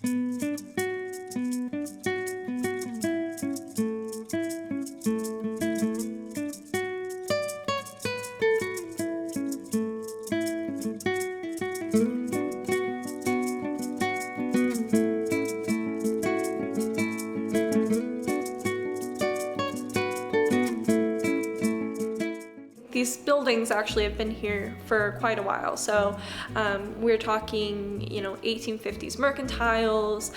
These buildings actually have been here for quite a while. So we're talking, 1850s mercantiles,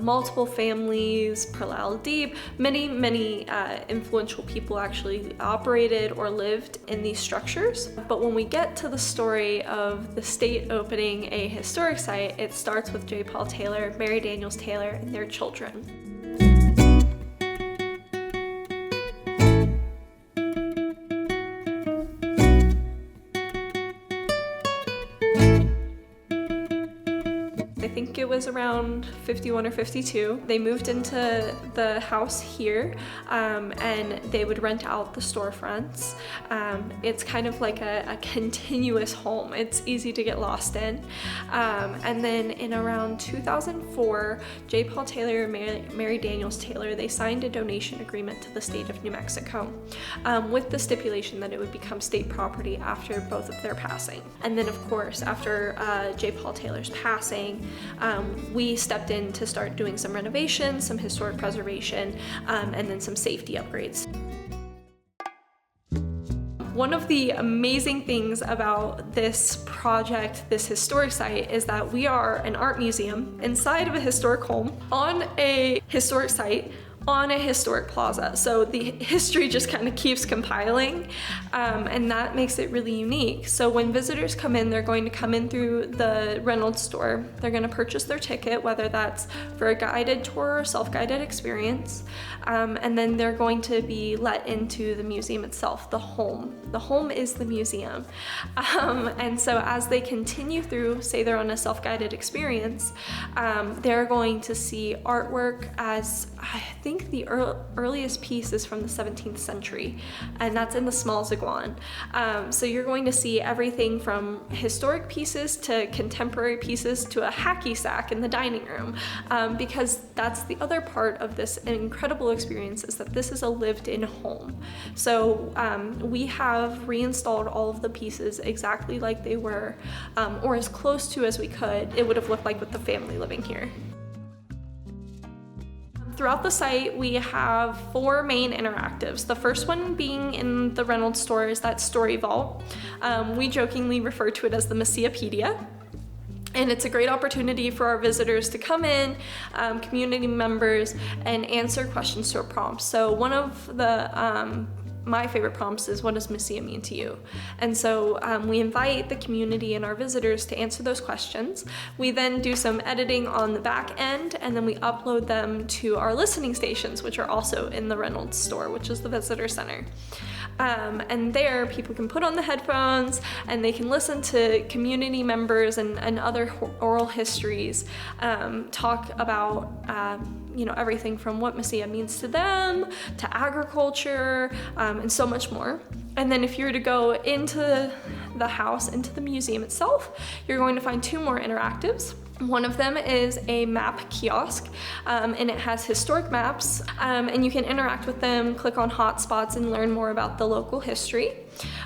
multiple families, Pearl Deep, many influential people actually operated or lived in these structures. But when we get to the story of the state opening a historic site, it starts with J. Paul Taylor, Mary Daniels Taylor, and their children. I think it was around 51 or 52. They moved into the house here, and they would rent out the storefronts. It's kind of like a continuous home. It's easy to get lost in. And then in around 2004, J. Paul Taylor and Mary Daniels Taylor, they signed a donation agreement to the state of New Mexico, with the stipulation that it would become state property after both of their passing. And then of course, after J. Paul Taylor's passing, we stepped in to start doing some renovations, some historic preservation, and then some safety upgrades. One of the amazing things about this project, this historic site, is that we are an art museum inside of a historic home on a historic site on a historic plaza. So the history just kind of keeps compiling, and that makes it really unique. So when visitors come in, they're going to come in through the Reynolds store. They're going to purchase their ticket, whether that's for a guided tour or self-guided experience, and then they're going to be let into the museum itself, the home. The home is the museum. And so as they continue through, say they're on a self-guided experience, they're going to see artwork. As I think the earliest piece is from the 17th century, and that's in the small Ziguan. So you're going to see everything from historic pieces to contemporary pieces to a hacky sack in the dining room, because that's the other part of this incredible experience, is that this is a lived-in home. So we have reinstalled all of the pieces exactly like they were, or as close to as we could. It would have looked like with the family living here. Throughout the site, we have 4 main interactives. The first one being in the Reynolds store is that story vault. We jokingly refer to it as the Messiapedia. And it's a great opportunity for our visitors to come in, community members, and answer questions to a prompt. So one of the my favorite prompts is, what does Messia mean to you? And so we invite the community and our visitors to answer those questions. We then do some editing on the back end, and then we upload them to our listening stations, which are also in the Reynolds store, which is the visitor center. And there people can put on the headphones and they can listen to community members and other oral histories talk about everything from what Messia means to them, to agriculture, and so much more. And then if you were to go into the house, into the museum itself, you're going to find 2 more interactives. One of them is a map kiosk, and it has historic maps, and you can interact with them, click on hotspots, and learn more about the local history.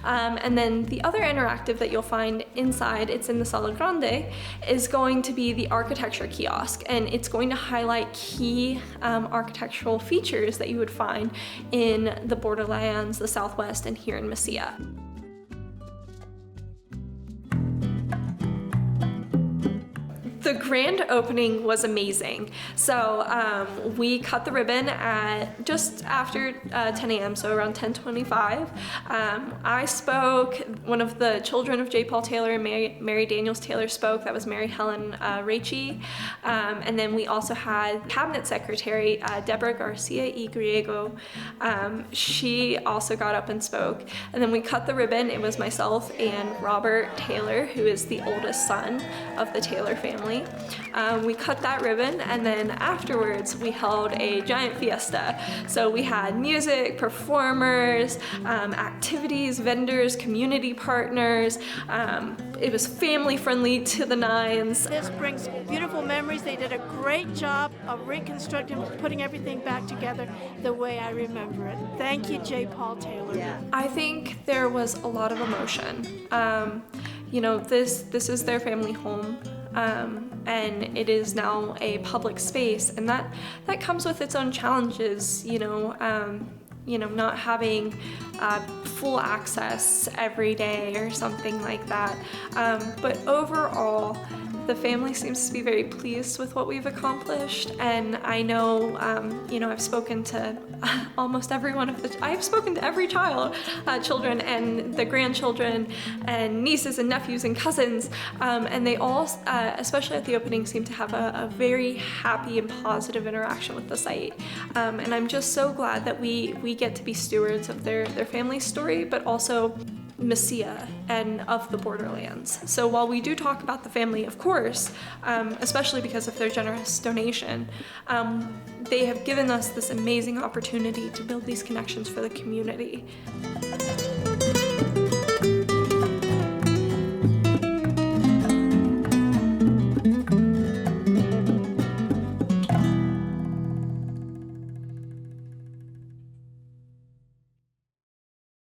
And then the other interactive that you'll find inside, it's in the Sala Grande, is going to be the architecture kiosk, and it's going to highlight key architectural features that you would find in the borderlands, the Southwest, and here in Mesilla. The grand opening was amazing. So we cut the ribbon at just after 10 a.m., so around 10:25. I spoke. One of the children of J. Paul Taylor and Mary Daniels Taylor spoke. That was Mary Helen Raichi. And then we also had Cabinet Secretary Deborah Garcia y Griego. She also got up and spoke. And then we cut the ribbon. It was myself and Robert Taylor, who is the oldest son of the Taylor family. We cut that ribbon, and then afterwards we held a giant fiesta. So we had music, performers, activities, vendors, community partners. It was family friendly to the nines. This brings beautiful memories. They did a great job of reconstructing, putting everything back together the way I remember it. Thank you, J. Paul Taylor. Yeah. I think there was a lot of emotion. You know, this is their family home, and it is now a public space, and that comes with its own challenges. You know, not having full access every day or something like that. But overall, the family seems to be very pleased with what we've accomplished, and I know, you know, I've spoken to almost every one of I've spoken to every children and the grandchildren and nieces and nephews and cousins, and they all, especially at the opening, seem to have a very happy and positive interaction with the site. And I'm just so glad that we get to be stewards of their family story, but also Mesilla and of the borderlands. So while we do talk about the family, of course, especially because of their generous donation, they have given us this amazing opportunity to build these connections for the community.